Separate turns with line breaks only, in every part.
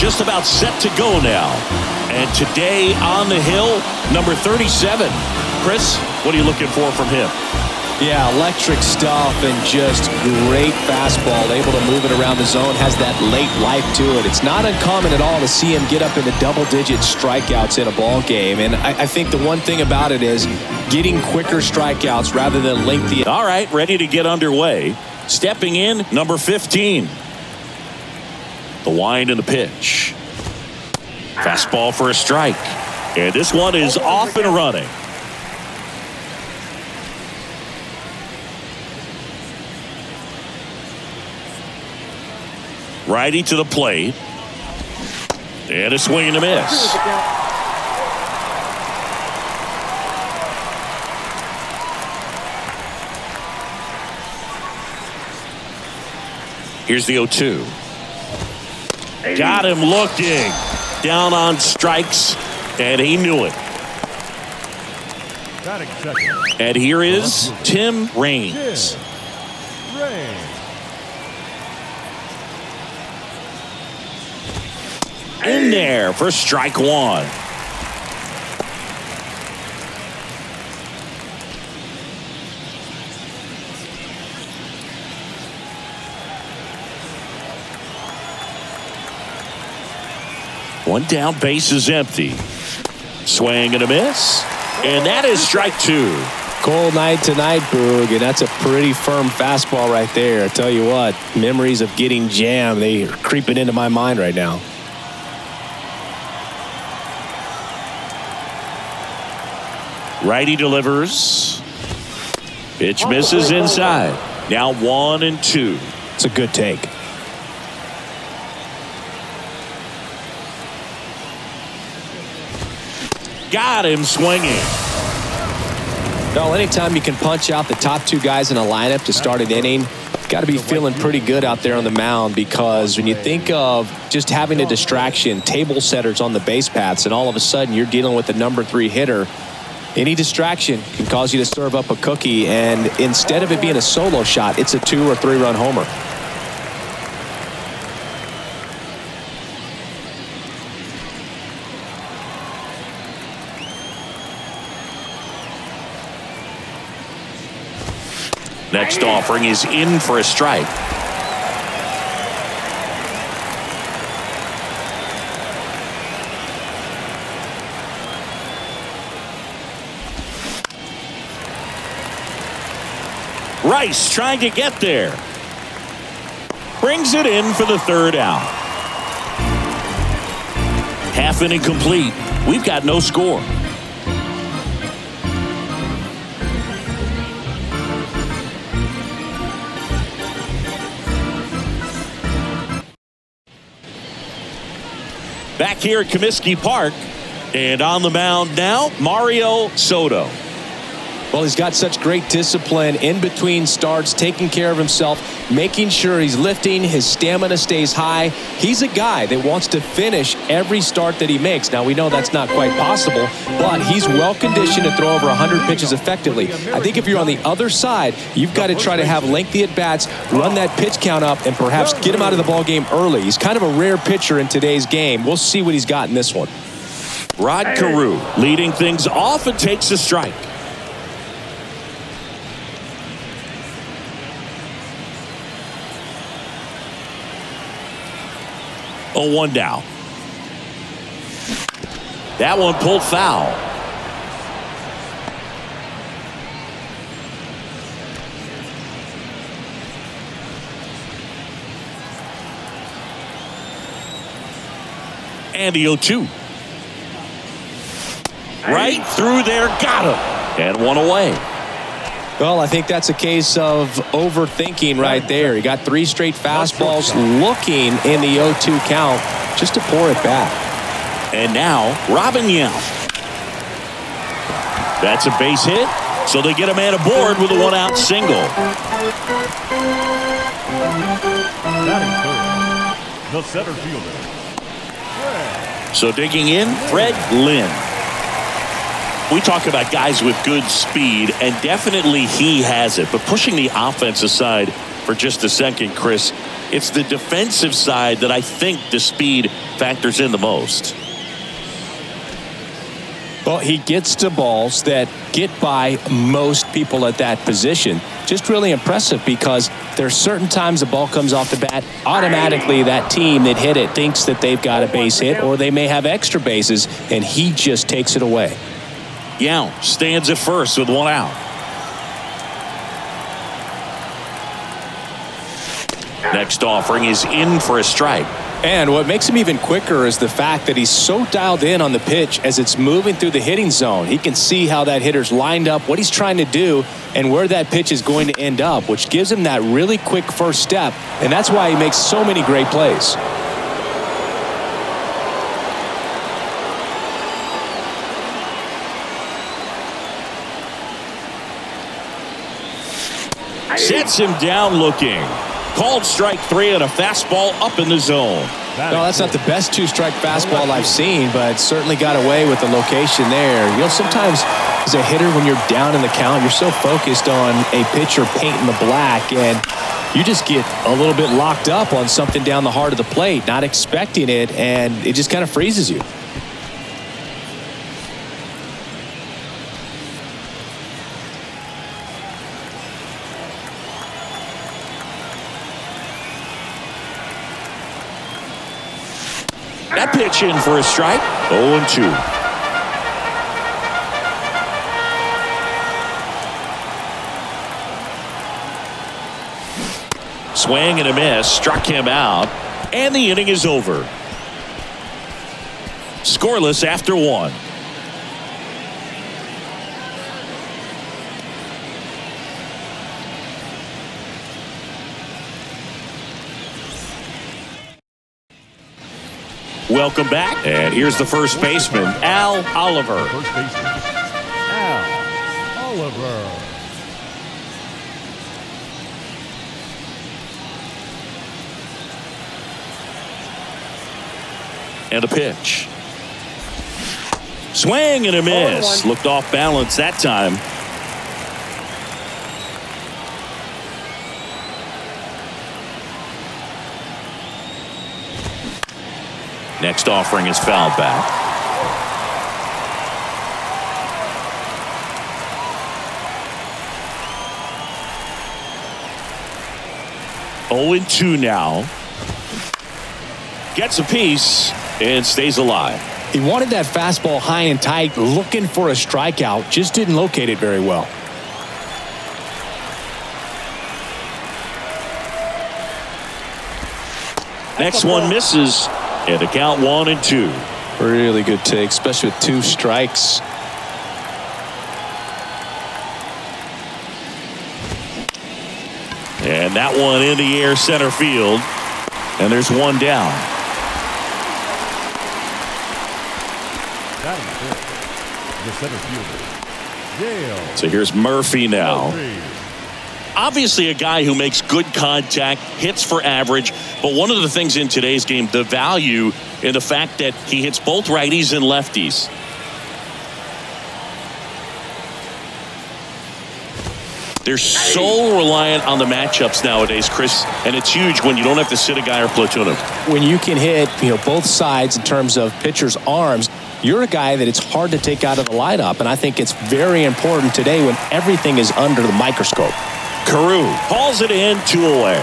just about set to go now. And today on the hill, number 37. Chris, what are you looking for from him?
Yeah, electric stuff and just great fastball. Able to move it around the zone. Has that late life to it. It's not uncommon at all to see him get up into double-digit strikeouts in a ball game. And I think the one thing about it is getting quicker strikeouts rather than lengthy.
All right, ready to get underway. Stepping in, number 15. The wind and the pitch. Fastball for a strike. And this one is off and running. Righty to the plate. And a swing and a miss. Here's the 0-2. Got him looking. Down on strikes, and he knew it. And here is Tim Raines. In there for strike one. One down, base is empty. Swing and a miss. And that is strike two.
Cold night tonight, Boog, and that's a pretty firm fastball right there. I tell you what, memories of getting jammed, they are creeping into my mind right now.
Righty delivers. Pitch misses inside. Now 1-2.
It's a good take.
Got him swinging.
Well, anytime you can punch out the top two guys in a lineup to start an inning, got to be feeling pretty good out there on the mound, because when you think of just having a distraction, table setters on the base paths, and all of a sudden you're dealing with the number 3 hitter, any distraction can cause you to serve up a cookie, and instead of it being a solo shot, it's a 2 or 3 run homer.
Next offering is in for a strike. Rice trying to get there. Brings it in for the third out. Half inning complete. We've got no score. Back here at Comiskey Park, and on the mound now, Mario Soto.
Well, he's got such great discipline in between starts, taking care of himself, making sure he's lifting, his stamina stays high. He's a guy that wants to finish every start that he makes. Now, we know that's not quite possible, but he's well conditioned to throw over 100 pitches effectively. I think if you're on the other side, you've got to try to have lengthy at-bats, run that pitch count up, and perhaps get him out of the ball game early. He's kind of a rare pitcher in today's game. We'll see what he's got in this one.
Rod Carew leading things off and takes a strike. Oh, 1 down. That one pulled foul. And the 0-2. Right through there, got him. And one away.
Well, I think that's a case of overthinking right there. He got 3 straight fastballs looking in the 0-2 count just to pour it back.
And now, Robin Yount. That's a base hit, so they get a man aboard with a 1-out single.
The center fielder.
So digging in, Fred Lynn. We talk about guys with good speed, and definitely he has it. But pushing the offense aside for just a second, Chris, It's the defensive side that I think the speed factors in the most.
Well, he gets to balls that get by most people at that position. Just really impressive because there's certain times the ball comes off the bat, automatically that team that hit it thinks that they've got a base hit or they may have extra bases, and he just takes it away.
Young stands at first with one out. Next offering is in for a strike.
And what makes him even quicker is the fact that he's so dialed in on the pitch as it's moving through the hitting zone. He can see how that hitter's lined up, what he's trying to do, and where that pitch is going to end up, which gives him that really quick first step, and that's why he makes so many great plays.
Sets him down looking. Called strike 3 and a fastball up in the zone.
No, that's not the best two-strike fastball I've seen, but certainly got away with the location there. You know, sometimes as a hitter, when you're down in the count, you're so focused on a pitcher painting the black, and you just get a little bit locked up on something down the heart of the plate, not expecting it, and it just kind of freezes you.
That pitch in for a strike. 0-2. Swing and a miss. Struck him out. And the inning is over. Scoreless after 1. Welcome back. And here's the first baseman, Al Oliver.
First baseman, Al Oliver.
And a pitch. Swing and a miss. Looked off balance that time. Next offering is fouled back. Oh and 2 now. Gets a piece and stays alive.
He wanted that fastball high and tight, looking for a strikeout, just didn't locate it very well.
Next one misses. And the count 1-2.
Really good take, especially with 2 strikes.
And that one in the air center field. And there's one down.
That is the center fielder, Yale.
So here's Murphy now. Obviously a guy who makes good contact, hits for average, but one of the things in today's game, the value in the fact that he hits both righties and lefties. They're so reliant on the matchups nowadays, Chris, and it's huge when you don't have to sit a guy or platoon him.
When you can hit, both sides in terms of pitchers' arms, you're a guy that it's hard to take out of the lineup, and I think it's very important today when everything is under the microscope.
Carew hauls it in, 2 away.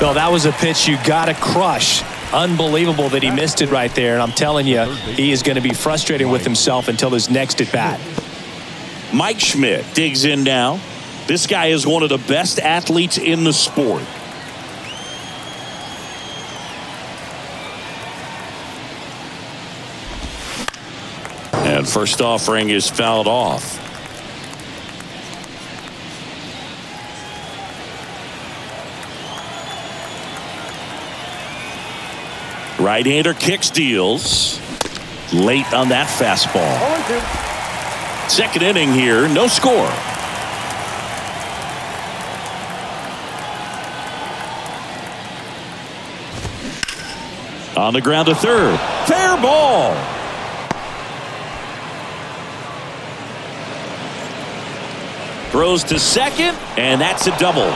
Well, that was a pitch you got to crush. Unbelievable that he missed it right there, and I'm telling you, he is going to be frustrated with himself until his next at bat.
Mike Schmidt digs in now. This guy is one of the best athletes in the sport. And first offering is fouled off. Right-hander kicks, deals. Late on that fastball. Second inning here, no score. On the ground to third. Fair ball. Throws to second, and that's a double.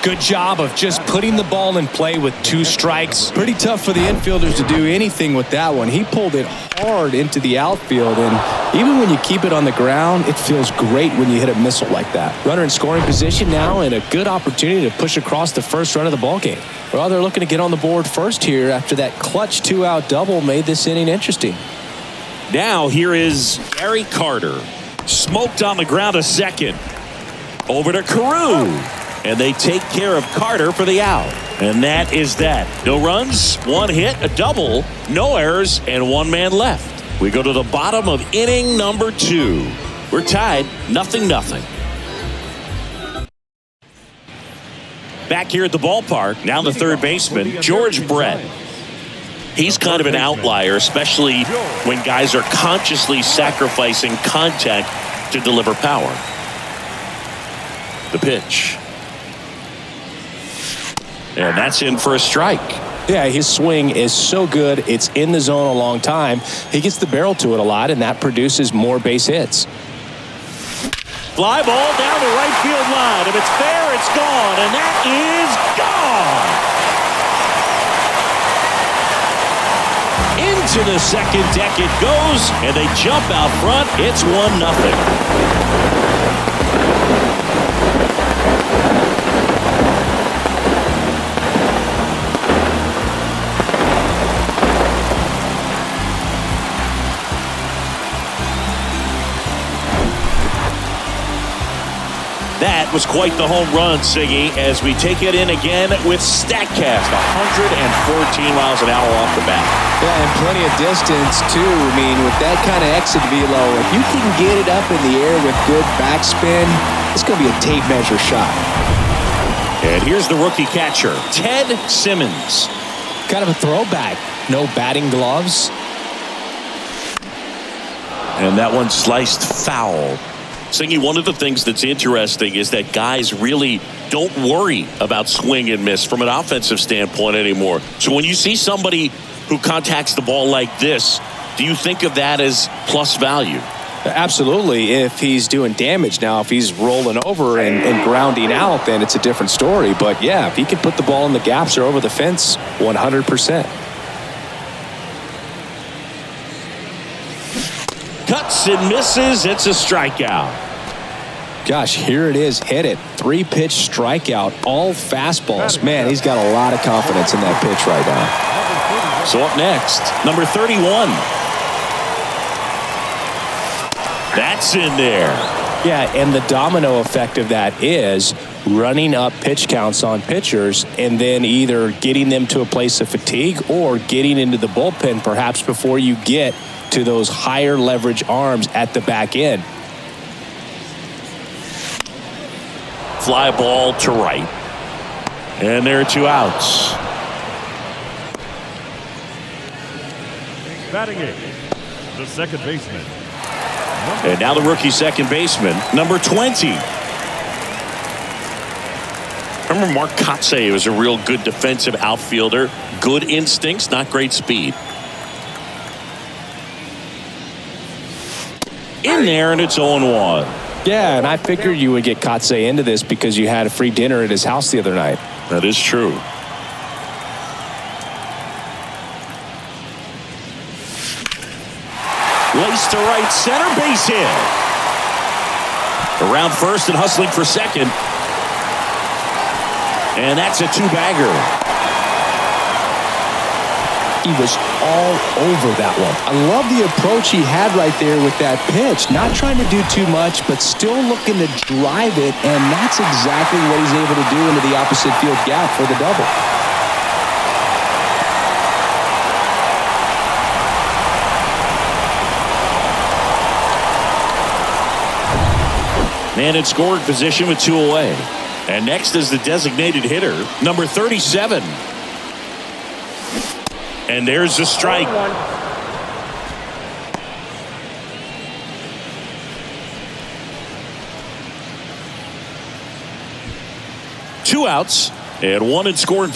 Good job of just putting the ball in play with 2 strikes. Pretty tough for the infielders to do anything with that one. He pulled it hard into the outfield, and even when you keep it on the ground, it feels great when you hit a missile like that. Runner in scoring position now, and a good opportunity to push across the first run of the ball game. Well, they're looking to get on the board first here after that clutch 2-out double made this inning interesting.
Now here is Gary Carter. Smoked on the ground a second. Over to Carew. And they take care of Carter for the out. And that is that. No runs, 1 hit, a double, no errors, and 1 man left. We go to the bottom of inning number 2. We're tied 0-0. Back here at the ballpark, now the third baseman, George Brett. He's kind of an outlier, especially when guys are consciously sacrificing contact to deliver power. The pitch. And that's in for a strike.
Yeah, his swing is so good. It's in the zone a long time. He gets the barrel to it a lot, and that produces more base hits.
Fly ball down the right field line. If it's fair, it's gone. And that is gone. Into the second deck it goes, and they jump out front. It's 1-0. That was quite the home run, Siggy, as we take it in again with StatCast, 114 miles an hour off the bat.
Yeah, and plenty of distance, too. I mean, with that kind of exit velo, if you can get it up in the air with good backspin, it's going to be a tape measure shot.
And here's the rookie catcher, Ted Simmons.
Kind of a throwback. No batting gloves.
And that one sliced foul. Singy, one of the things that's interesting is that guys really don't worry about swing and miss from an offensive standpoint anymore. So when you see somebody who contacts the ball like this, do you think of that as plus value?
Absolutely. If he's doing damage now, if he's rolling over and grounding out, then it's a different story. But yeah, if he can put the ball in the gaps or over the fence, 100%.
Cuts and misses. It's a strikeout.
Gosh, here it is. Hit it. 3-pitch strikeout. All fastballs. Man, he's got a lot of confidence in that pitch right now.
So up next, number 31. That's in there.
Yeah, and the domino effect of that is running up pitch counts on pitchers and then either getting them to a place of fatigue or getting into the bullpen perhaps before you get to those higher leverage arms at the back end.
Fly ball to right. And there are 2 outs.
Batting it, the second baseman.
And now the rookie second baseman, number 20. Remember Mark Kotsay was a real good defensive outfielder. Good instincts, not great speed. In there, and it's 0-1.
Yeah, and I figured you would get Kotsay into this because you had a free dinner at his house the other night.
That is true. Lace to right center, base hit. Around first and hustling for second. And that's a 2-bagger.
He was all over that one. I love the approach he had right there with that pitch. Not trying to do too much, but still looking to drive it, and that's exactly what he's able to do into the opposite field gap for the double.
Man in scoring position with 2 away. And next is the designated hitter, number 37. And there's a strike. Two outs and 1 in scoring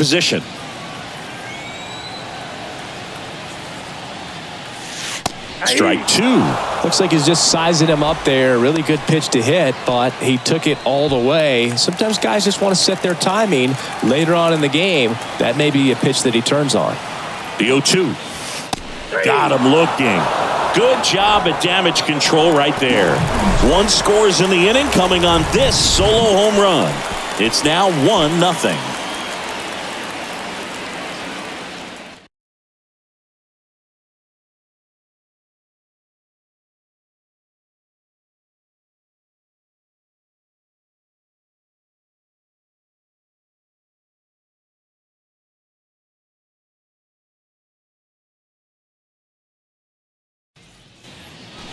Strike two.
Looks like he's just sizing him up there. Really good pitch to hit, but he took it all the way. Sometimes guys just want to set their timing later on in the game. That may be a pitch that he turns on.
The 0-2. Got him looking. Good job at damage control right there. One scores in the inning coming on this solo home run. It's now 1-0.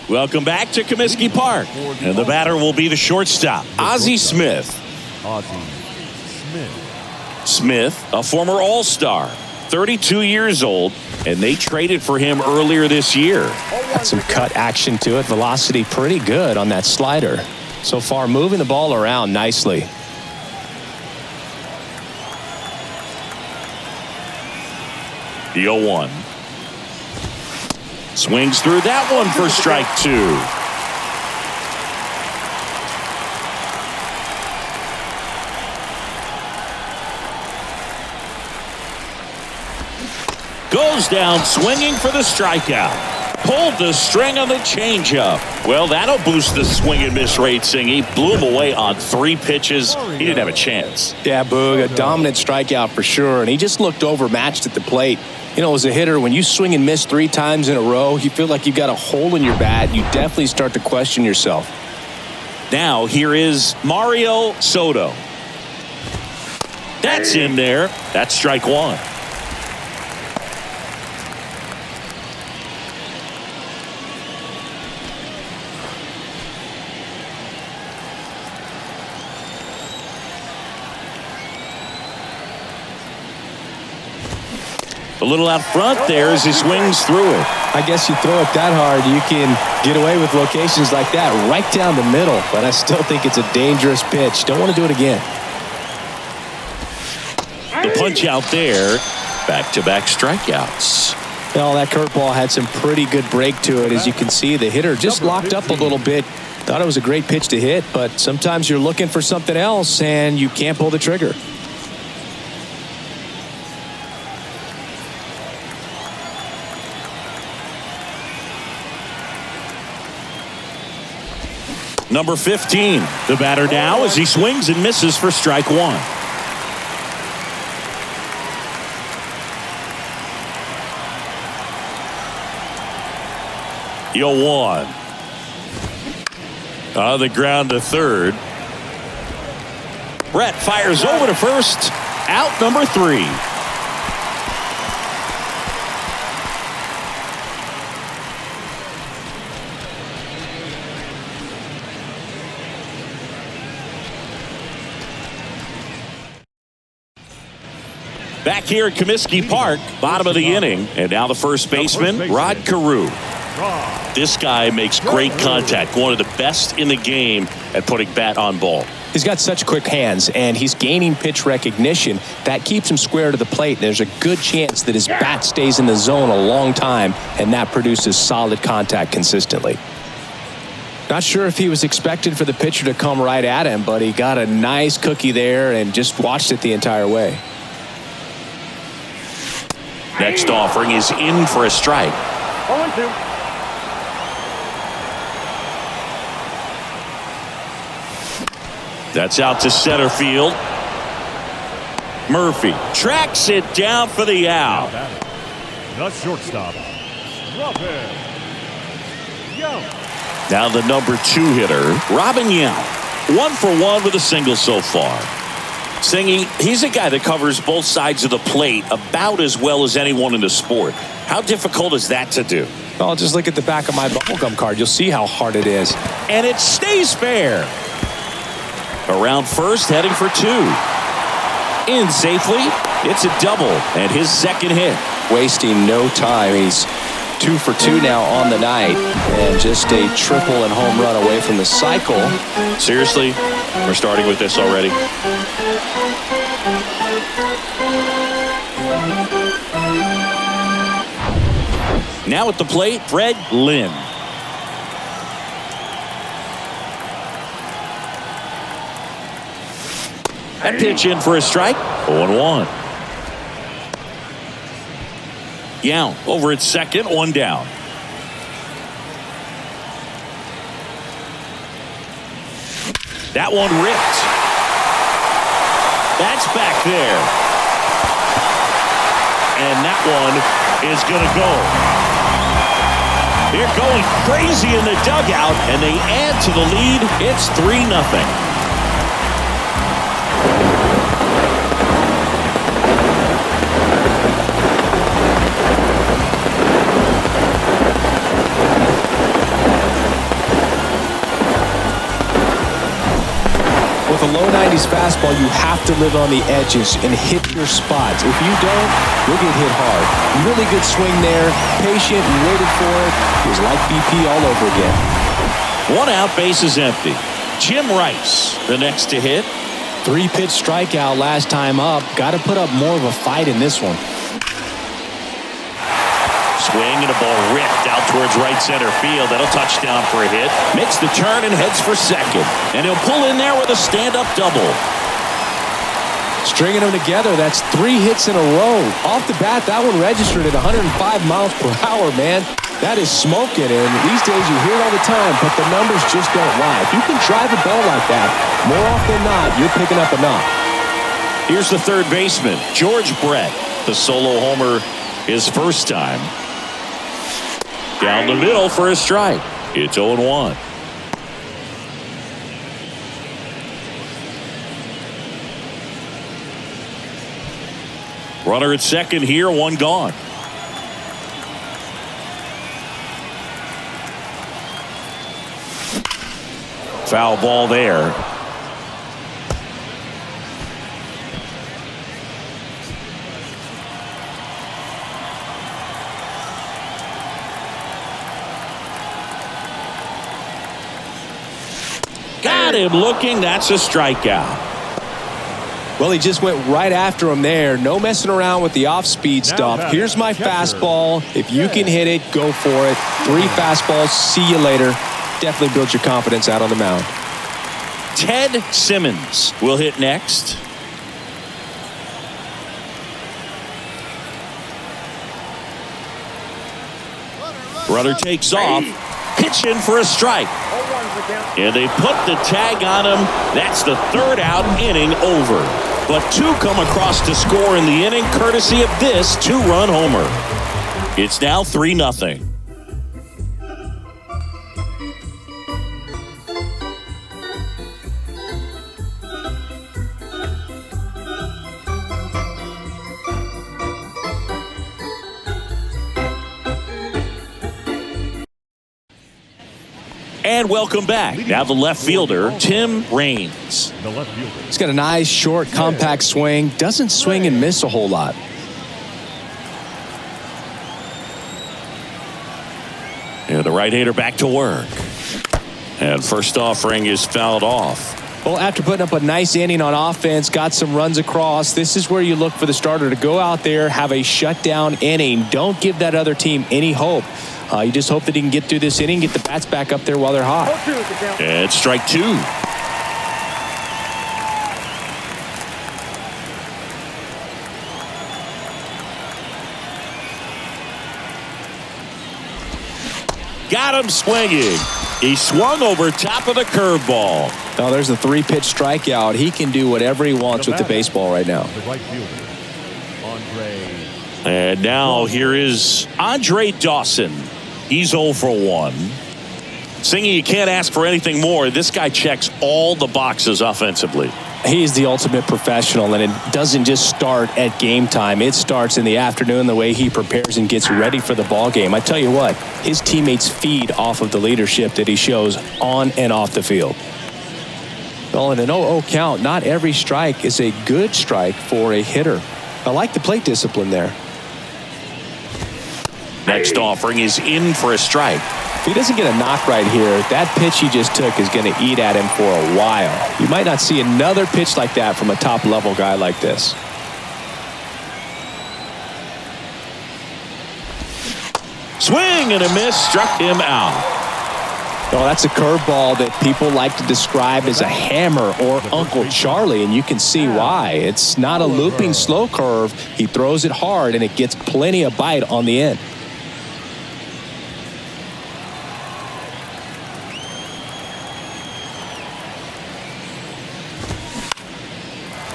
Welcome back to Comiskey Park. And the batter will be the shortstop, Ozzie Smith.
Ozzie Smith.
Smith, a former All-Star, 32 years old, and they traded for him earlier this year.
Got some cut action to it. Velocity pretty good on that slider. So far, moving the ball around nicely.
The 0-1. Swings through that one for strike two. Goes down swinging for the strikeout. Pulled the string on the changeup. Well, that'll boost the swing and miss rate, Singy. Blew him away on 3 pitches. He didn't have a chance.
Yeah, Boog, a dominant strikeout for sure, and he just looked overmatched at the plate. You know, as a hitter, when you swing and miss 3 times in a row, you feel like you've got a hole in your bat. You definitely start to question yourself.
Now, here is Mario Soto. That's in there. That's strike one. A little out front there as he swings through it.
I guess you throw it that hard, you can get away with locations like that right down the middle. But I still think it's a dangerous pitch. Don't want to do it again.
The punch out there. Back-to-back strikeouts.
Well, that curveball had some pretty good break to it. As you can see, the hitter just locked up a little bit. Thought it was a great pitch to hit, but sometimes you're looking for something else and you can't pull the trigger.
Number 15, the batter now as he swings and misses for strike one. The 0-1. On the ground to third. Brett fires over to first. Out number 3. Back here at Comiskey Park, bottom of the inning, and now the first baseman, Rod Carew. This guy makes great contact, one of the best in the game at putting bat on ball.
He's got such quick hands, and he's gaining pitch recognition. That keeps him square to the plate. There's a good chance that his bat stays in the zone a long time, and that produces solid contact consistently. Not sure if he was expected for the pitcher to come right at him, but he got a nice cookie there and just watched it the entire way.
Next offering is in for a strike.
0-2.
That's out to center field. Murphy tracks it down for the out.
The shortstop, Robin Young.
Now the number 2 hitter, Robin Young. 1 for 1 with a single so far. Singy, he's a guy that covers both sides of the plate about as well as anyone in the sport. How difficult is that to do?
Well, just look at the back of my bubblegum card. You'll see how hard it is.
And it stays fair. Around first, heading for 2. In safely. It's a double and his second hit.
Wasting no time. He's 2 for 2 now on the night, and just a triple and home run away from the cycle.
Seriously, we're starting with this already. Now at the plate, Fred Lynn. That pitch in for a strike. 0-1. Young over at second, one down. That one ripped. That's back there. And that one is going to go. They're going crazy in the dugout, and they add to the lead. It's 3-0.
With a low 90s fastball, you have to live on the edges and hit your spots. If you don't, you'll get hit hard. Really good swing there. Patient and waited for it. It was like BP all over again.
1 out, bases empty. Jim Rice, the next to hit.
3-pitch strikeout last time up. Got to put up more of a fight in this one.
Swing and a ball ripped out towards right center field. That'll touchdown for a hit. Makes the turn and heads for second. And he'll pull in there with a stand-up double.
Stringing them together, that's 3 hits in a row. Off the bat, that one registered at 105 miles per hour, man. That is smoking, and these days you hear it all the time, but the numbers just don't lie. If you can drive a ball like that, more often than not, you're picking up enough.
Here's the third baseman, George Brett. The solo homer his first time. Down the middle for a strike. It's 0-1. Runner at second here, one gone. Foul ball there. Got him looking. That's a strikeout.
Well, he just went right after him there. No messing around with the off-speed stuff. Here's my fastball. If you can hit it, go for it. 3 fastballs. See you later. Definitely builds your confidence out on the mound.
Ted Simmons will hit next. Runner takes off. Pitch in for a strike. And they put the tag on him. That's the 3rd out, inning over. But 2 come across to score in the inning, courtesy of this 2-run homer. It's now 3-0. And welcome back. Now the left fielder, Tim Raines.
The left fielder.
He's got a nice, short, compact swing. Doesn't swing and miss a whole lot.
And the right-hander back to work. And first offering is fouled off.
Well, after putting up a nice inning on offense, got some runs across, this is where you look for the starter to go out there, have a shutdown inning. Don't give that other team any hope. You just hope that he can get through this inning, get the bats back up there while they're hot.
And strike 2. Got him swinging. He swung over top of the curveball.
Oh, there's a 3-pitch strikeout. He can do whatever he wants with the baseball right now.
The right fielder, Andre.
And now here is Andre Dawson. He's 0 for 1. Singing, you can't ask for anything more. This guy checks all the boxes offensively.
He's the ultimate professional, and it doesn't just start at game time. It starts in the afternoon, the way he prepares and gets ready for the ball game. I tell you what, his teammates feed off of the leadership that he shows on and off the field. Well, in an 0-0 count, not every strike is a good strike for a hitter. I like the plate discipline there.
Next offering is in for a strike.
If he doesn't get a knock right here, that pitch he just took is going to eat at him for a while. You might not see another pitch like that from a top-level guy like this.
Swing and a miss, struck him out.
Oh, that's a curveball that people like to describe as a hammer or Uncle Charlie, and you can see why. It's not a looping slow curve. He throws it hard, and it gets plenty of bite on the end.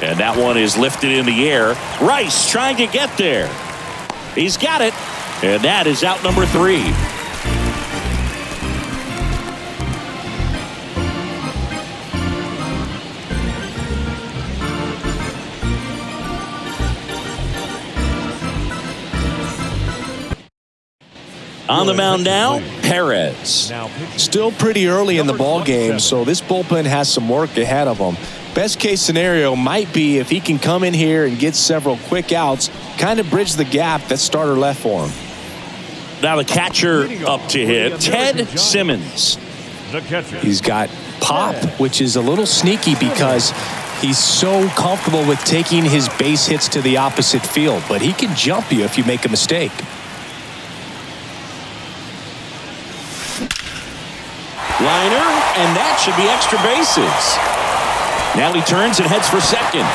And that one is lifted in the air. Rice trying to get there. He's got it. And that is out number 3. On the mound now, Perez.
Still pretty early in the ball game, so this bullpen has some work ahead of them. Best case scenario might be if he can come in here and get several quick outs, kind of bridge the gap that starter left for him.
Now the catcher up to hit, Ted Simmons.
He's got pop, which is a little sneaky because he's so comfortable with taking his base hits to the opposite field, but he can jump you if you make a mistake.
Liner, and that should be extra bases. Now he turns and heads for second.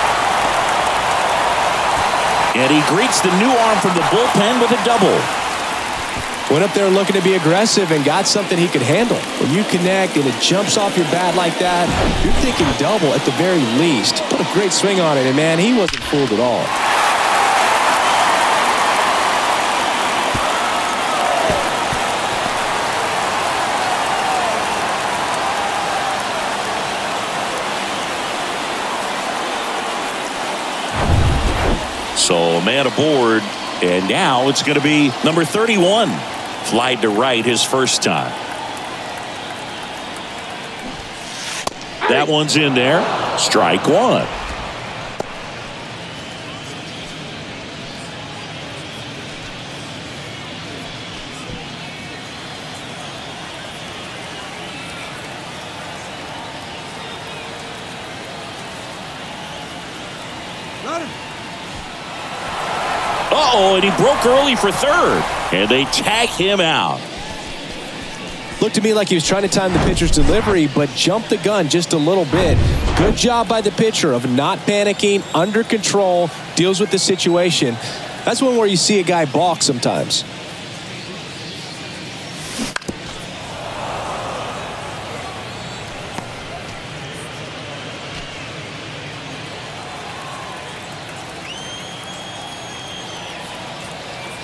And he greets the new arm from the bullpen with a double.
Went up there looking to be aggressive and got something he could handle. When you connect and it jumps off your bat like that, you're thinking double at the very least. Put a great swing on it, and man, he wasn't fooled at all.
So man aboard, and now it's going to be number 31. Flied to right his first time. That one's in there. Strike 1. Uh-oh, and he broke early for third. And they tag him out.
Looked to me like he was trying to time the pitcher's delivery, but jumped the gun just a little bit. Good job by the pitcher of not panicking, under control, deals with the situation. That's one where you see a guy balk sometimes.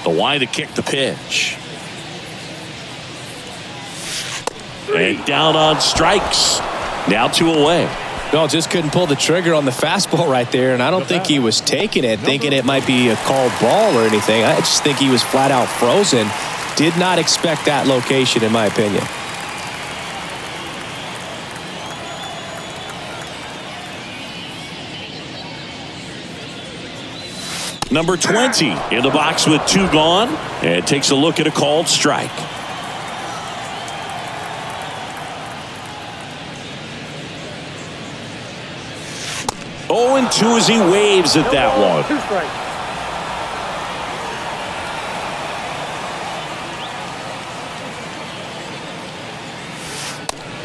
The wide to kick the pitch. And down on strikes. Now 2 away.
No, just couldn't pull the trigger on the fastball right there, and I don't think he was taking it, thinking it might be a called ball or anything. I just think he was flat out frozen. Did not expect that location, in my opinion.
Number 20 in the box with 2 gone, and takes a look at a called strike. Oh, and 2 as he waves at that one.
2 strikes.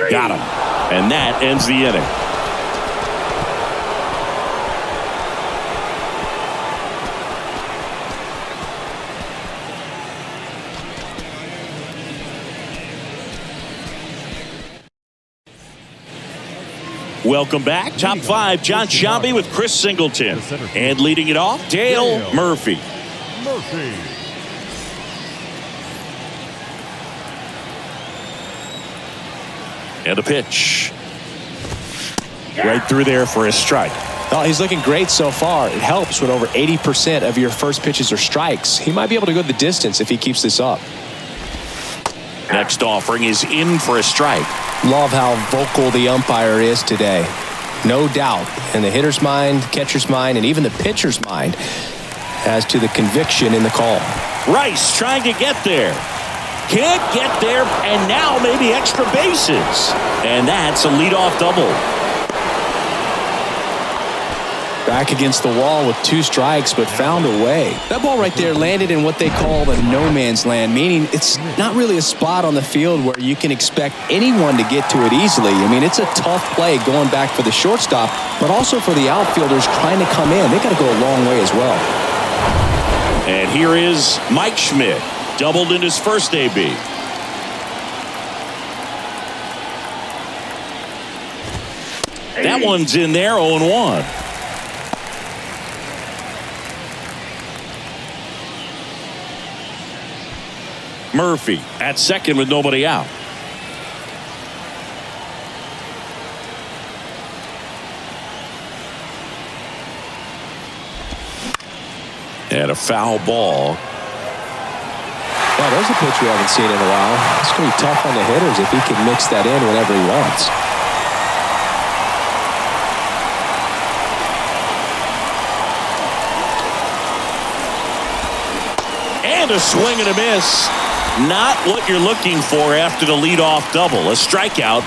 Got him. And that ends the inning. Welcome back. Top 5, John Sciambi with Chris Singleton. And leading it off, Dale Murphy. And a pitch. Right through there for a strike.
Oh, he's looking great so far. It helps when over 80% of your first pitches are strikes. He might be able to go the distance if he keeps this up.
Next offering is in for a strike.
Love how vocal the umpire is today. No doubt in the hitter's mind, catcher's mind, and even the pitcher's mind as to the conviction in the call.
Rice trying to get there. Can't get there, and now maybe extra bases. And that's a leadoff double.
Back against the wall with 2 strikes, but found a way. That ball right there landed in what they call the no man's land, meaning it's not really a spot on the field where you can expect anyone to get to it easily. I mean, it's a tough play going back for the shortstop, but also for the outfielders trying to come in. They got to go a long way as well.
And here is Mike Schmidt, doubled in his first AB. That one's in there, 0-1. Murphy at second with nobody out. And a foul ball.
Wow, there's a pitch we haven't seen in a while. It's going to be tough on the hitters if he can mix that in whenever he wants.
And a swing and a miss. Not what you're looking for after the leadoff double. A strikeout,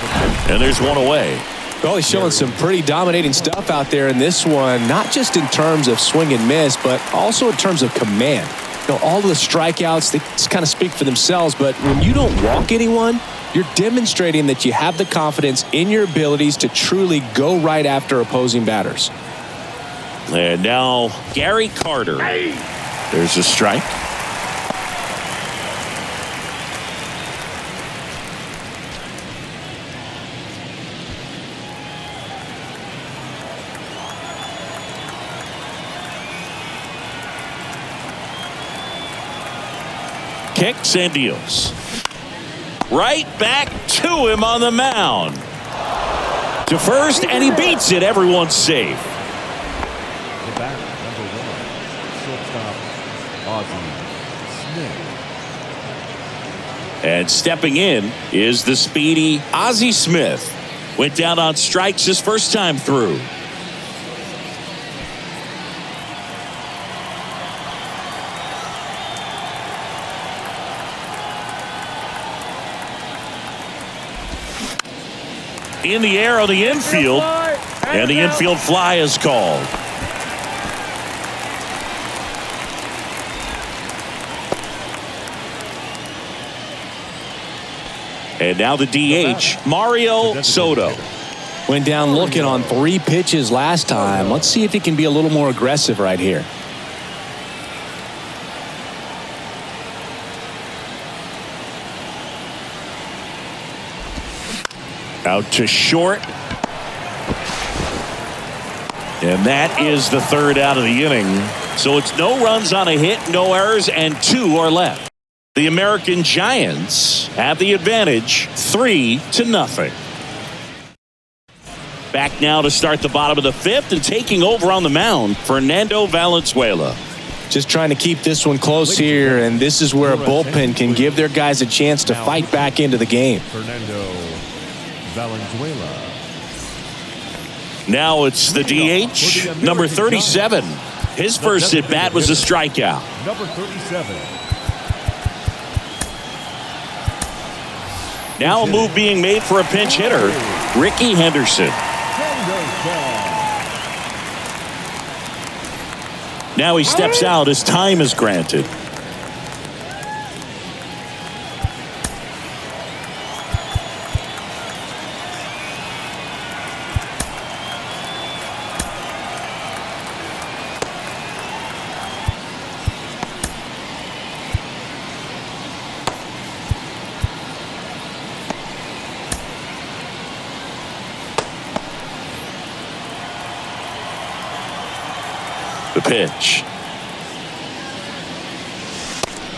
and there's one away.
Well, he's showing some pretty dominating stuff out there in this one, not just in terms of swing and miss, but also in terms of command. You know, all the strikeouts, they just kind of speak for themselves, but when you don't walk anyone, you're demonstrating that you have the confidence in your abilities to truly go right after opposing batters.
And now Gary Carter. There's a strike. Kicks and deals. Right back to him on the mound. To first, and he beats it. Everyone's safe.
The batter, number 1, shortstop, Ozzie Smith.
And stepping in is the speedy Ozzie Smith. Went down on strikes his first time through. In the air on the infield, and the infield fly is called. And now the DH, Mario Soto.
Went down looking on 3 pitches last time. Let's see if he can be a little more aggressive right here.
Out to short. And that is the 3rd out of the inning. So it's no runs on a hit, no errors, and 2 are left. The American Giants have the advantage, 3-0. Back now to start the bottom of the 5th, and taking over on the mound, Fernando Valenzuela.
Just trying to keep this one close here, and this is where a bullpen can give their guys a chance to fight back into the game.
Fernando Valenzuela.
Now it's the DH, number 37. His first at bat was a strikeout.
Number 37.
Now a move being made for a pinch hitter, Ricky Henderson. Now he steps out as time is granted. The pitch.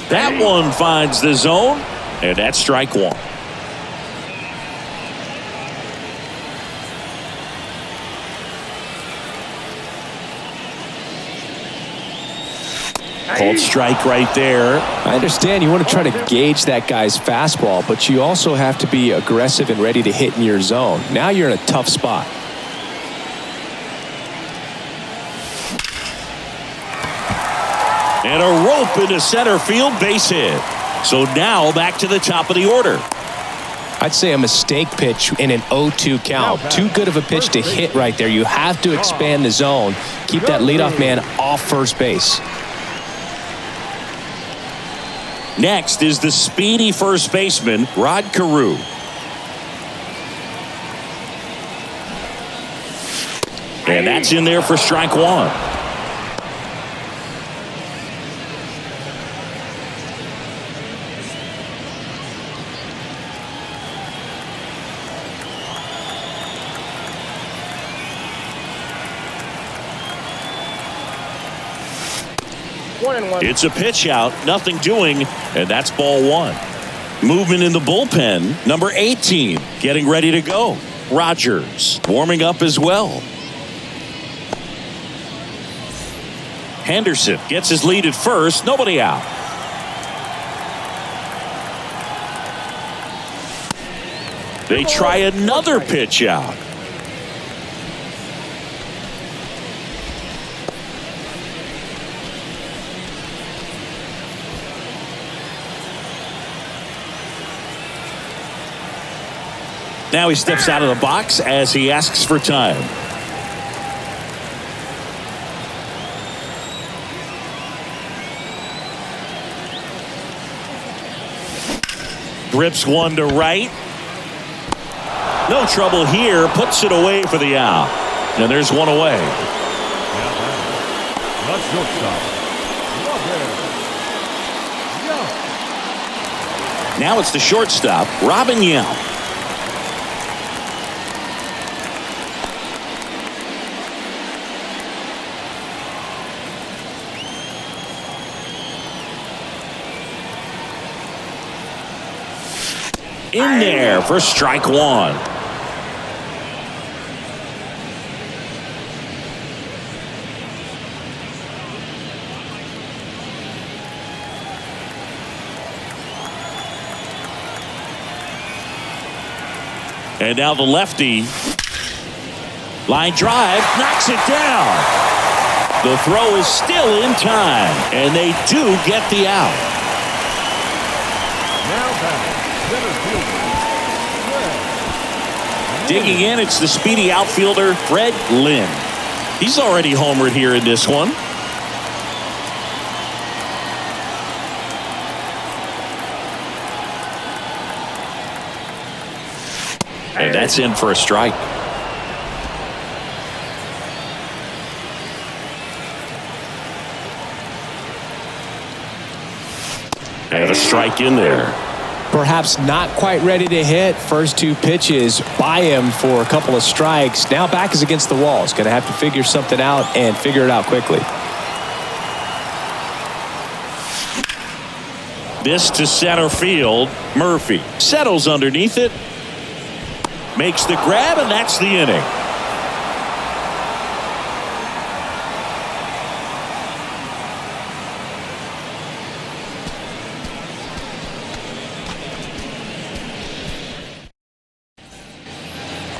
That one finds the zone, and that's strike 1. Called strike right there.
I understand you want to try to gauge that guy's fastball, but you also have to be aggressive and ready to hit in your zone. Now you're in a tough spot.
And a rope into center field, base hit. So now back to the top of the order.
I'd say a mistake pitch in an 0-2 count. Too good of a pitch to hit right there. You have to expand the zone. Keep that leadoff man off first base.
Next is the speedy first baseman, Rod Carew. And that's in there for strike one. It's a pitch out, nothing doing, and that's ball one. Movement in the bullpen, number 18, getting ready to go. Rogers warming up as well. Henderson gets his lead at first, nobody out. They try another pitch out. Now he steps out of the box as he asks for time. Grips one to right. No trouble here. Puts it away for the out. And there's one away. Now it's the shortstop, Robin Yount. In there for strike one. And now the lefty. Line drive, knocks it down. The throw is still in time, and they do get the out.
Now batting.
Digging in, it's the speedy outfielder, Fred Lynn. He's already homered here in this one. And that's in for a strike. And a strike in there.
Perhaps not quite ready to hit. First two pitches by him for a couple of strikes. Now back is against the wall. He's going to have to figure something out and figure it out quickly.
This to center field. Murphy settles underneath it. Makes the grab, and that's the inning.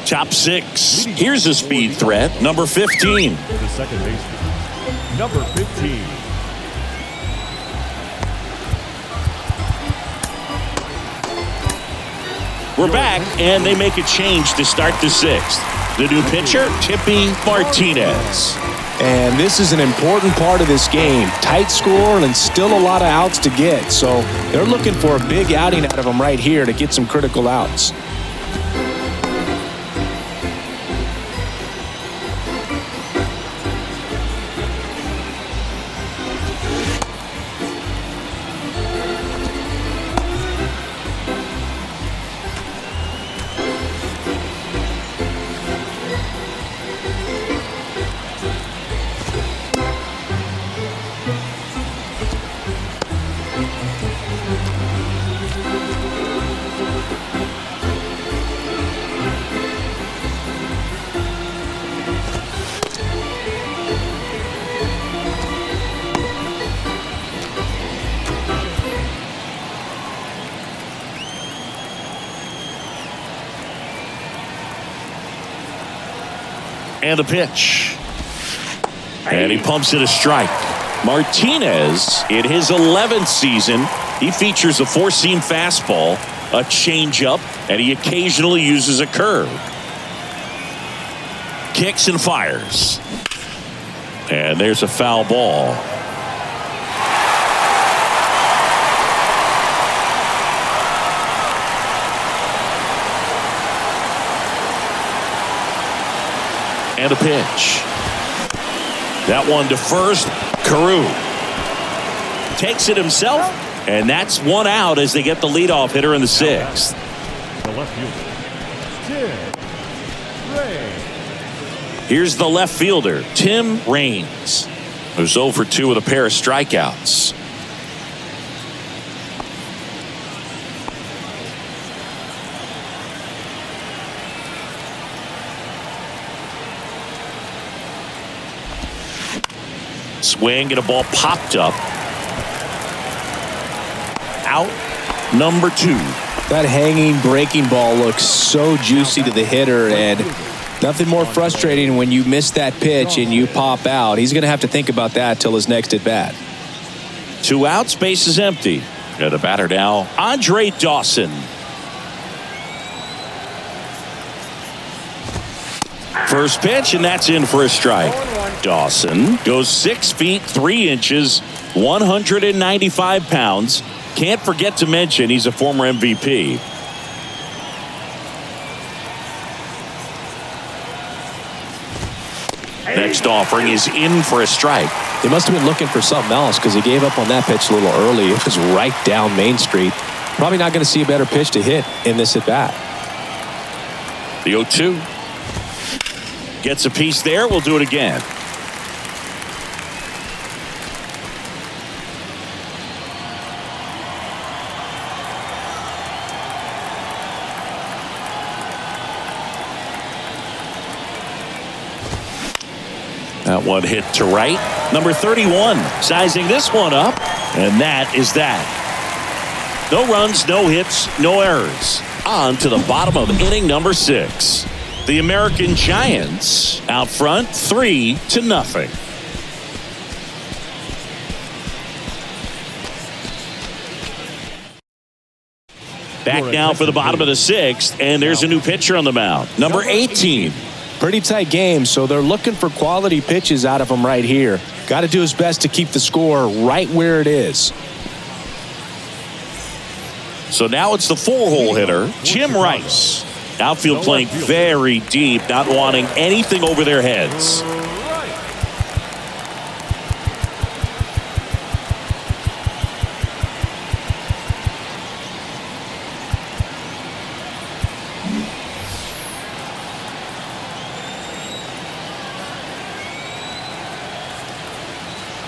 Top six. Here's a speed threat. Number 15.
The second baseman. Number 15.
We're back, and they make a change to start the sixth. The new pitcher, Tippy Martinez.
And this is an important part of this game. Tight score and still a lot of outs to get. So they're looking for a big outing out of him right here to get some critical outs.
And a pitch. And he pumps it a strike. Martinez, in his 11th season, he features a four-seam fastball, a changeup, and he occasionally uses a curve. Kicks and fires. And there's a foul ball. And a pitch. That one to first. Carew takes it himself, and that's one out as they get the leadoff hitter in the sixth.
The left fielder, Tim Raines.
Here's the left fielder, Tim Raines, who's 0 for 2 with a pair of strikeouts. Swing and a ball popped up. Out number 2.
That hanging breaking ball looks so juicy to the hitter, and nothing more frustrating when you miss that pitch and you pop out. He's going to have to think about that till his next at bat.
2 outs, base is empty. And the batter now, Andre Dawson. First pitch, and that's in for a strike. Dawson goes 6 feet 3 inches, 195 pounds. Can't forget to mention he's a former MVP. Next offering is in for a strike.
He must have been looking for something else because he gave up on that pitch a little early. It was right down Main Street. Probably not going to see a better pitch to hit in this at bat.
The 0-2. Gets a piece there. We'll do it again. That one hit to right. Number 31 sizing this one up. And that is that. No runs, no hits, no errors. On to the bottom of inning number 6. The American Giants out front 3-0. Back now for the bottom of the 6th, and there's a new pitcher on the mound. Number 18.
Pretty tight game, so they're looking for quality pitches out of him right here. Got to do his best to keep the score right where it is.
So now it's the 4-hole hitter, Jim Rice. Outfield playing very deep, not wanting anything over their heads.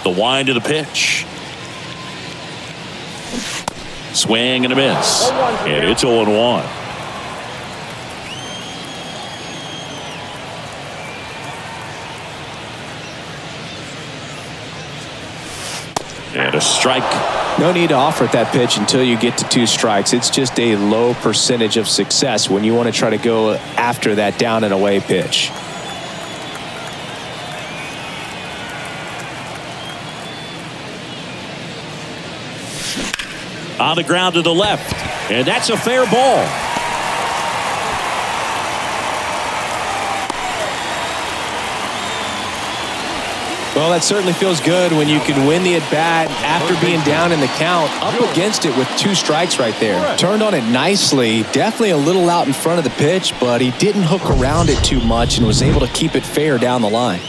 The wind of the pitch. Swing and a miss. And it's 0-1. And a strike.
No need to offer at that pitch until you get to 2 strikes. It's just a low percentage of success when you want to try to go after that down and away pitch.
On the ground to the left. And that's a fair ball.
Well, that certainly feels good when you can win the at-bat after being down in the count, up against it with 2 strikes right there. Turned on it nicely, definitely a little out in front of the pitch, but he didn't hook around it too much and was able to keep it fair down the line.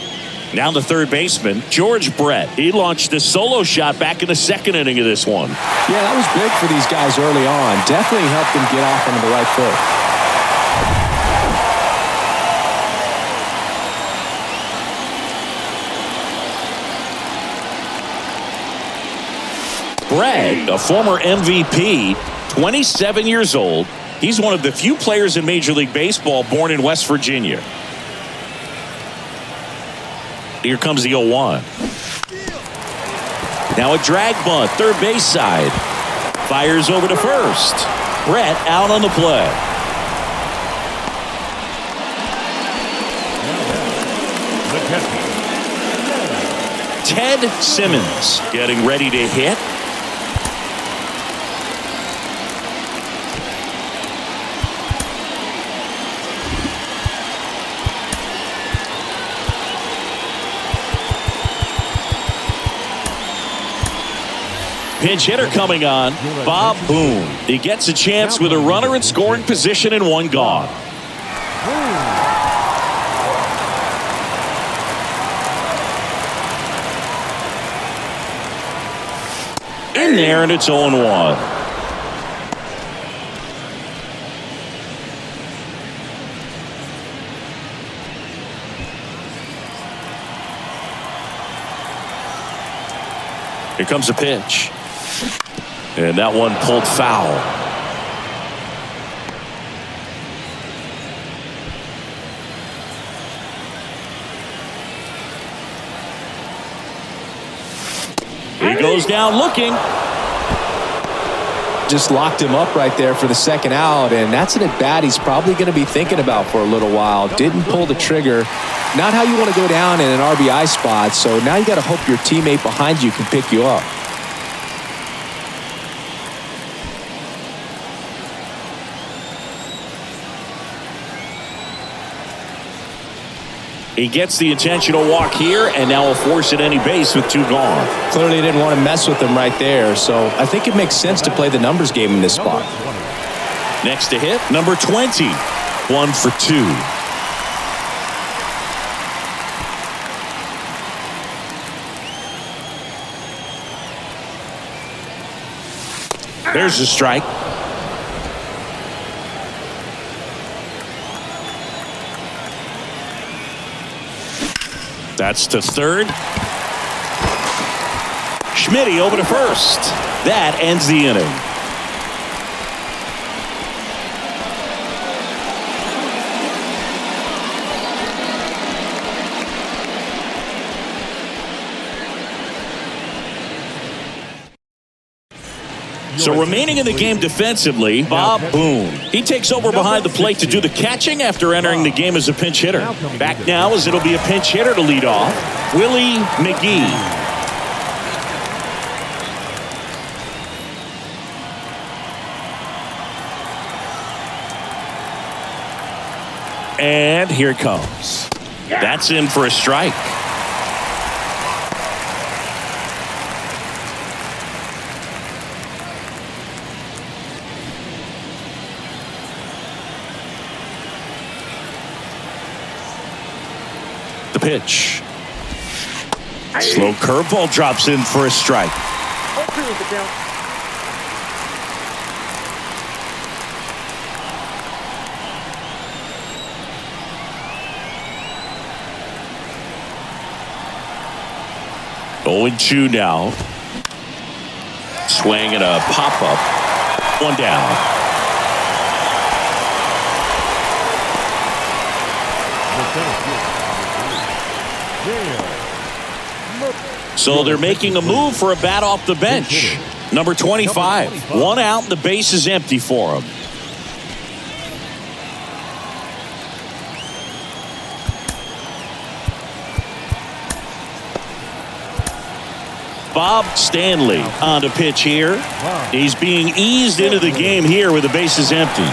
Now the third baseman, George Brett. He launched a solo shot back in the 2nd inning of this one.
Yeah, that was big for these guys early on. Definitely helped them get off onto the right foot.
Brett, a former MVP, 27 years old. He's one of the few players in Major League Baseball born in West Virginia. Here comes the 0-1. Now a drag bunt, third base side. Fires over to first. Brett out on the play. Ted Simmons getting ready to hit. Pinch hitter coming on, Bob Boone. He gets a chance with a runner in scoring position and one gone. In there, and it's 0-1. Here comes a pitch. And that one pulled foul. He goes down looking.
Just locked him up right there for the second out, and that's an at-bat he's probably going to be thinking about for a little while. Didn't pull the trigger. Not how you want to go down in an RBI spot, so now you got to hope your teammate behind you can pick you up.
He gets the intentional walk here, and now will force at any base with two gone.
Clearly didn't want to mess with him right there, so I think it makes sense to play the numbers game in this spot.
Next to hit, number 20. 1 for 2. There's a strike. That's to third. Schmitty over to first. That ends the inning. So remaining in the game defensively, Bob Boone. He takes over behind the plate to do the catching after entering the game as a pinch hitter. Back now as it'll be a pinch hitter to lead off, Willie McGee. And here it comes. That's in for a strike. The pitch. Slow curveball drops in for a strike. Oh, 2 now. Swing and a pop up. 1 down. So they're making a move for a bat off the bench. Number 25. 1 out and the base is empty for him. Bob Stanley on to pitch here. He's being eased into the game here with the bases empty.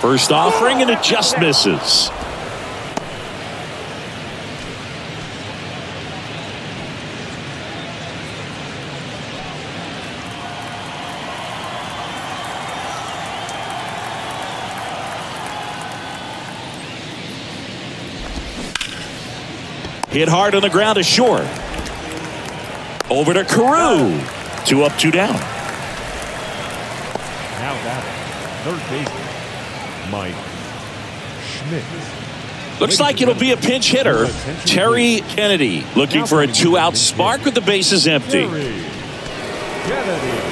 First offering, and it just misses. Hit hard on the ground is short. Over to Carew. 2 up, 2 down.
Now batting, third baseman, Mike Schmidt.
Looks like it'll be a pinch hitter. Terry Kennedy looking for a 2-out spark with the bases empty.
Terry Kennedy.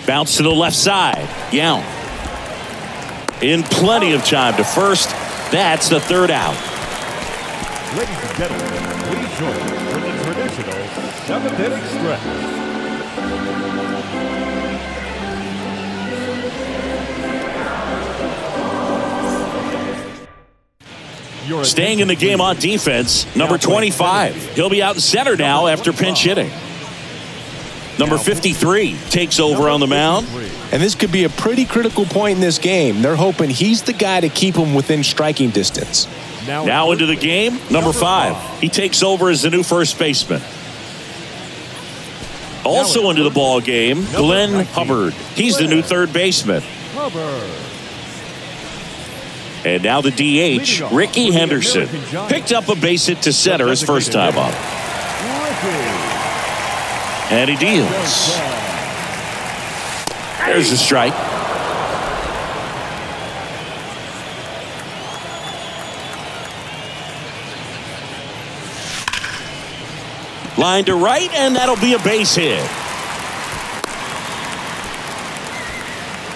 Bounce to the left side. Young. In plenty of time to first. That's the 3rd out.
Ladies and gentlemen, please join us for the traditional 7th inning stretch.
Staying in the game on defense, number 25. He'll be out in center now after pinch hitting. Number 53 takes over on the mound.
And this could be a pretty critical point in this game. They're hoping he's the guy to keep them within striking distance.
Now into the game, number 5. He takes over as the new first baseman. Also into the ball game, Glenn Hubbard. He's the new third baseman. And now the DH, Ricky Henderson. Picked up a base hit to center his first time up. And he deals. There's a strike. Line to right, and that'll be a base hit.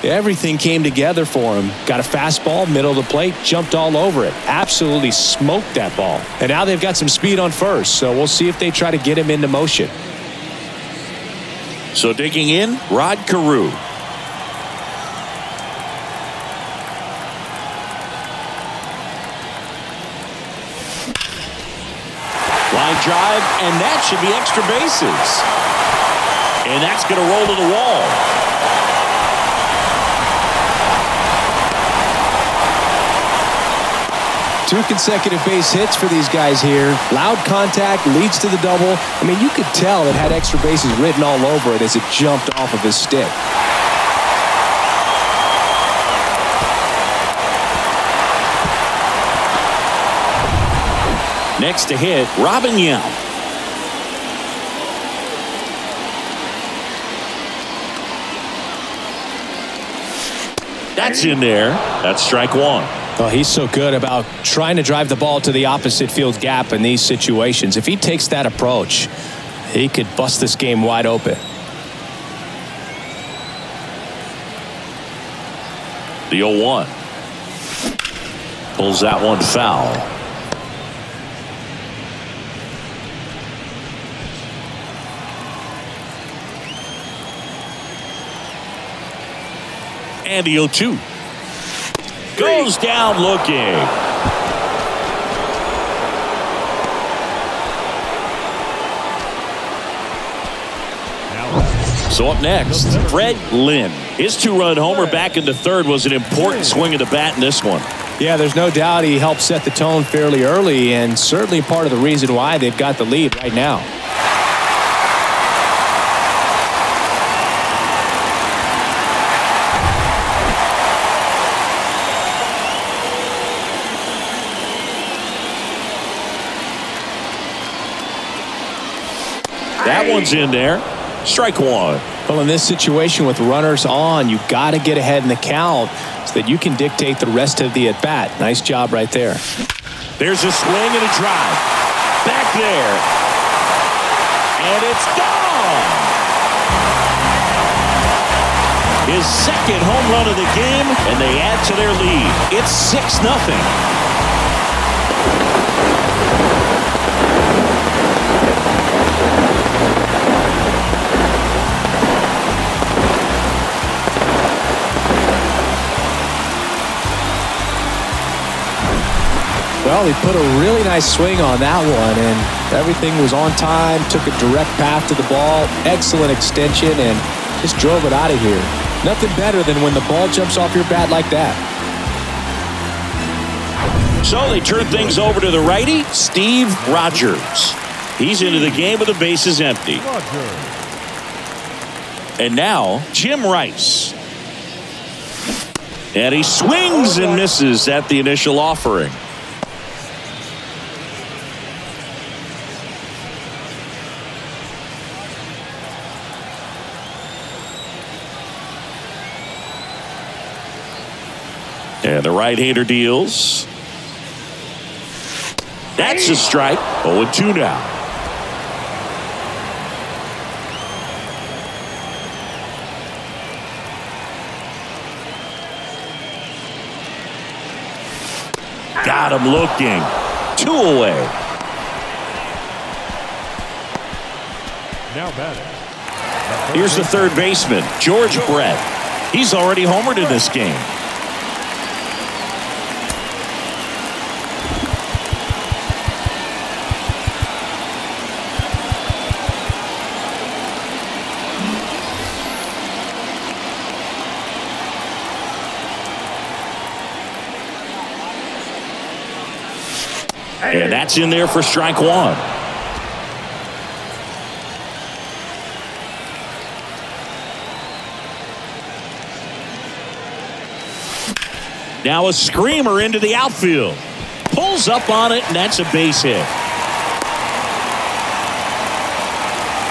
Everything came together for him. Got a fastball, middle of the plate, jumped all over it. Absolutely smoked that ball. And now they've got some speed on first, so we'll see if they try to get him into motion.
So digging in, Rod Carew. Line drive, and that should be extra bases. And that's going to roll to the wall.
Two consecutive base hits for these guys here. Loud contact leads to the double. I mean, you could tell it had extra bases written all over it as it jumped off of his stick.
Next to hit, Robin Young. That's in there. That's strike 1.
Oh, he's so good about trying to drive the ball to the opposite field gap in these situations. If he takes that approach, he could bust this game wide open.
The 0-1. Pulls that one foul. And the 0-2. Goes down looking. So up next, Fred Lynn. His 2-run homer back into third was an important swing of the bat in this one.
Yeah, there's no doubt he helped set the tone fairly early, and certainly part of the reason why they've got the lead right now.
That one's in there. Strike 1.
Well, in this situation with runners on, you've got to get ahead in the count so that you can dictate the rest of the at-bat. Nice job right there.
There's a swing and a drive. Back there. And it's gone. His second home run of the game, and they add to their lead. It's 6-0.
Well, he put a really nice swing on that one, and everything was on time, took a direct path to the ball, excellent extension, and just drove it out of here. Nothing better than when the ball jumps off your bat like that.
So they turn things over to the righty, Steve Rogers. He's into the game with the bases empty. And now, Jim Rice. And he swings and misses at the initial offering. And the right-hander deals. That's a strike. 0-2 now. Got him looking. 2 away.
Now batting.
Here's the third baseman, George Brett. He's already homered in this game. And that's in there for strike one. Now a screamer into the outfield. Pulls up on it, and that's a base hit.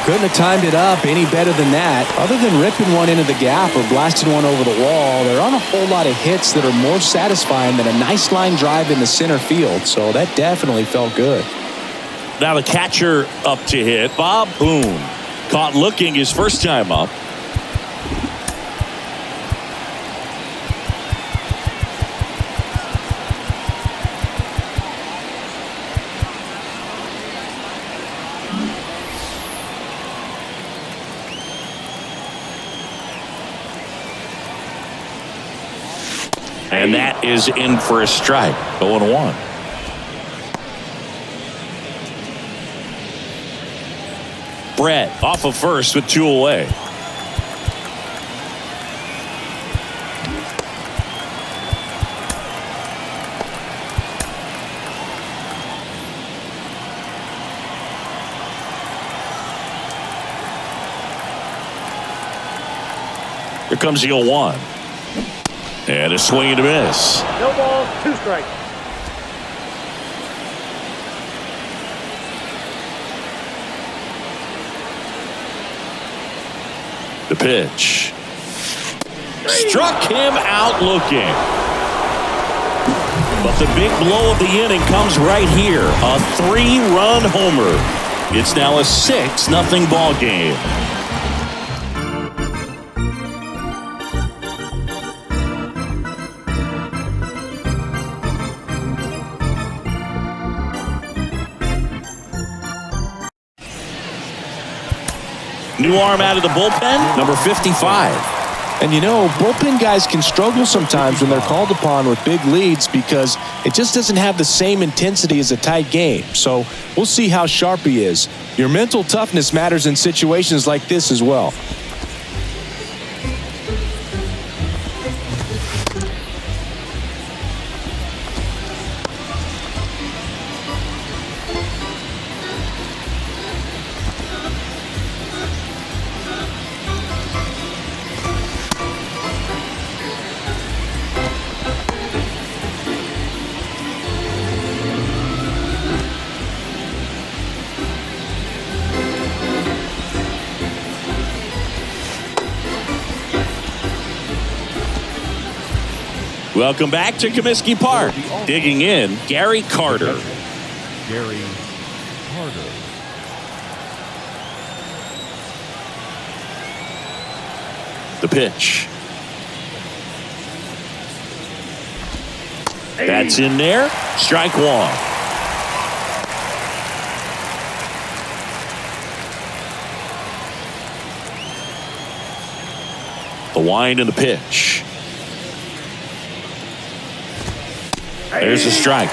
Couldn't have timed it up any better than that. Other than ripping one into the gap or blasting one over the wall, there aren't a whole lot of hits that are more satisfying than a nice line drive in the center field. So that definitely felt good.
Now the catcher up to hit, Bob Boone. Caught looking his first time up. And that is in for a strike. 0-1. Brett off of first with 2 away. Here comes the 0-1. And a swing and a miss.
No balls, 2 strikes.
The pitch. Struck him out looking. But the big blow of the inning comes right here. A 3-run homer. It's now a 6-0 ball game. New arm out of the bullpen, number 55.
And you know, bullpen guys can struggle sometimes when they're called upon with big leads because it just doesn't have the same intensity as a tight game. So we'll see how sharp he is. Your mental toughness matters in situations like this as well.
Welcome back to Comiskey Park. Digging in, Gary Carter.
Gary Carter.
The pitch. That's in there. Strike one. The wind and the pitch. There's a strike.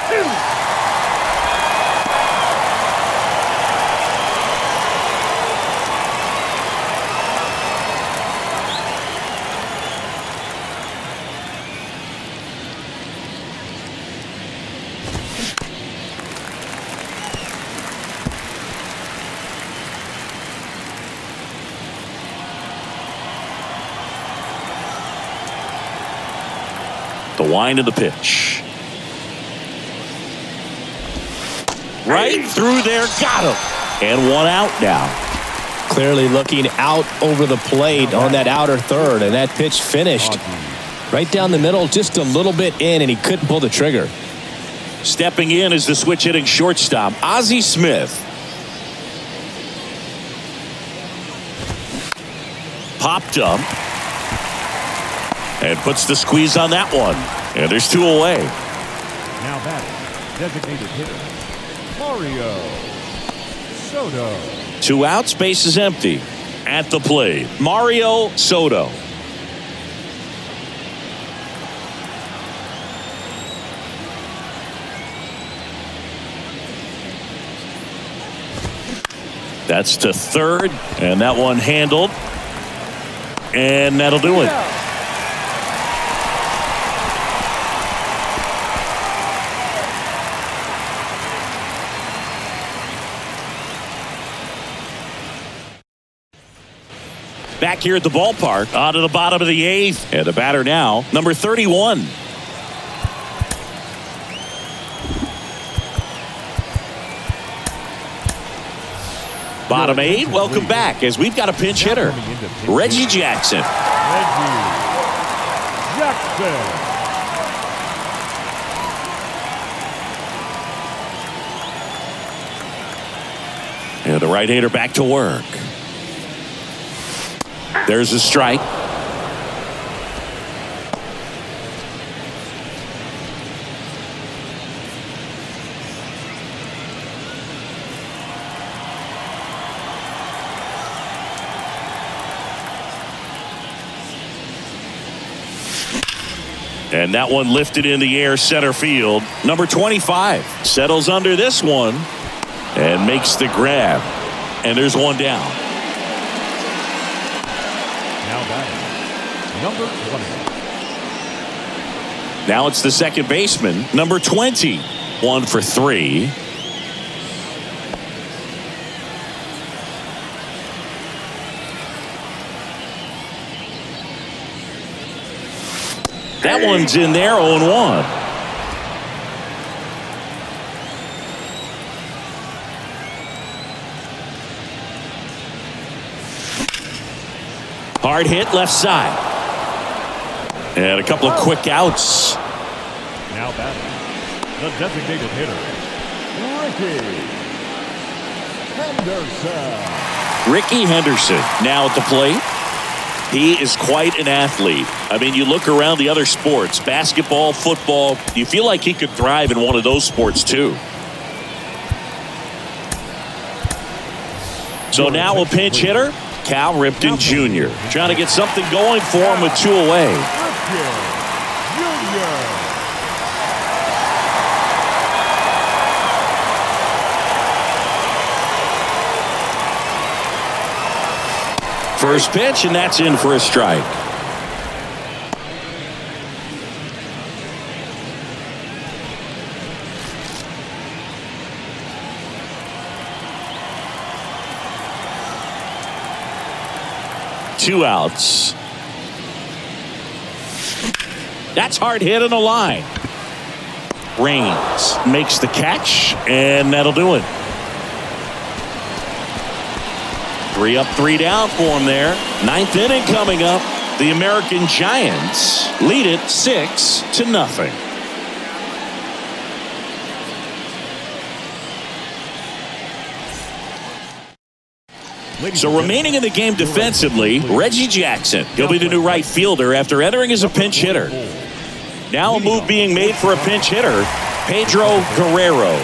The wind of the pitch. Right through there. Got him. And one out now.
Clearly looking out over the plate on that outer third, and that pitch finished right down the middle, just a little bit in, and he couldn't pull the trigger.
Stepping in is the switch hitting shortstop, Ozzie Smith. Popped up and puts the squeeze on that one. And there's two away.
Now batting, designated hitter, Mario Soto.
2 outs, base is empty. At the plate, Mario Soto. That's to third, and that one handled. And that'll do it. Back here at the ballpark, on to the bottom of the 8th. And the batter now, number 31. Bottom 8, welcome back as we've got a pinch hitter, Reggie Jackson.
Reggie Jackson.
And the right-hander back to work. There's a strike. And that one lifted in the air center field. Number 25 settles under this one and makes the grab. And there's one down.
Now batting, number 20.
Now it's the second baseman, number 20. 1 for 3. That one's in there, 0-1. Hard hit left side. And a couple of quick outs.
Now batting, the designated hitter, Ricky Henderson.
Ricky Henderson now at the plate. He is quite an athlete. I mean, you look around the other sports, basketball, football, you feel like he could thrive in one of those sports too. So now a pinch hitter, Cal Ripken Jr. Trying to get something going for him with 2 away. First pitch, and that's in for a strike. Two outs. That's hard hit on the line. Raines makes the catch, and that'll do it. 3 up, 3 down for him there. 9th inning coming up. The American Giants lead it 6-0. So remaining in the game defensively, Reggie Jackson. He'll be the new right fielder after entering as a pinch hitter. Now a move being made for a pinch hitter, Pedro Guerrero.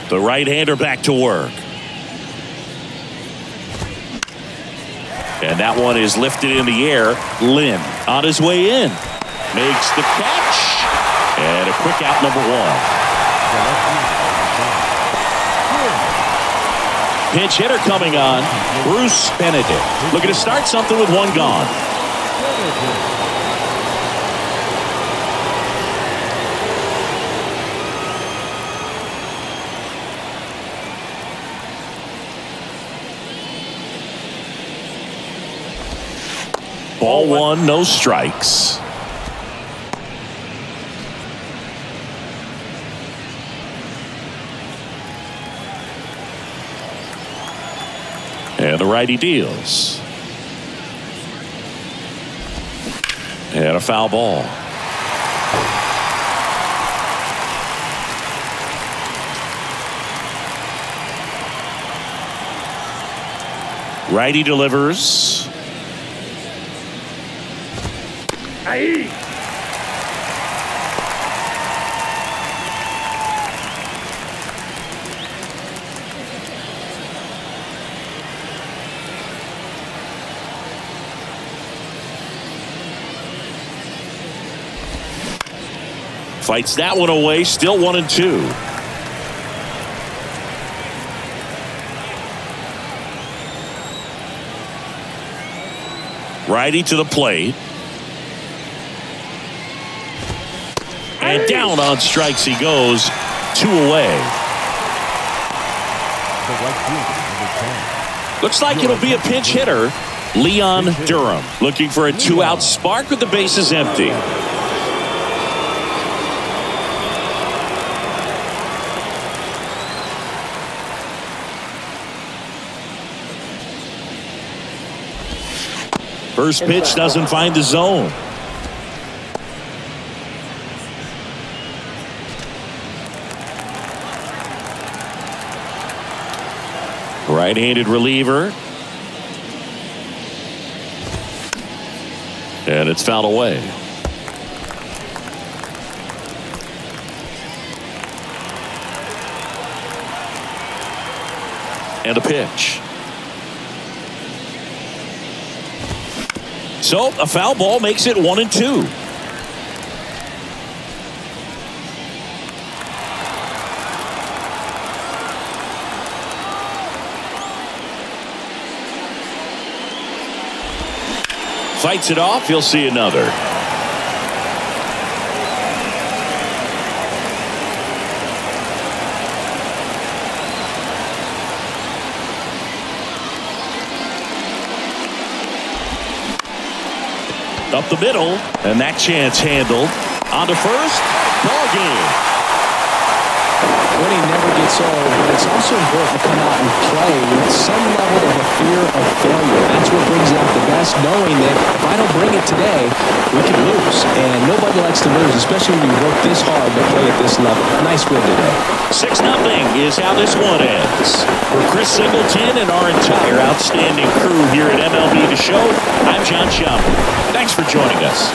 The right-hander back to work. And that one is lifted in the air. Lynn on his way in. Makes the catch. And a quick out, number 1. Pinch hitter coming on, Bruce Benedict. Looking to start something with one gone. Ball one, no strikes. And the righty deals. And a foul ball. Righty delivers. Fights that one away, still 1-2. Righty to the plate. And down on strikes he goes. 2 away. Looks like it'll be a pinch hitter. Leon Durham looking for a 2-out spark with the bases empty. First pitch doesn't find the zone. Right-handed reliever. And it's fouled away. And a pitch. So a foul ball makes it 1-2. Fights it off. He'll see another. Up the middle, and that chance handled. On to first, ball game.
Winning never gets old, but it's also important to come out and play with some level of a fear of failure. That's what brings out the best, knowing that if I don't bring it today, we can lose. And nobody likes to lose, especially when you work this hard to play at this level. Nice win today.
6-0 is how this one ends. For Chris Singleton and our entire outstanding crew here at MLB The Show, I'm John Schaumburg. Thanks for joining us.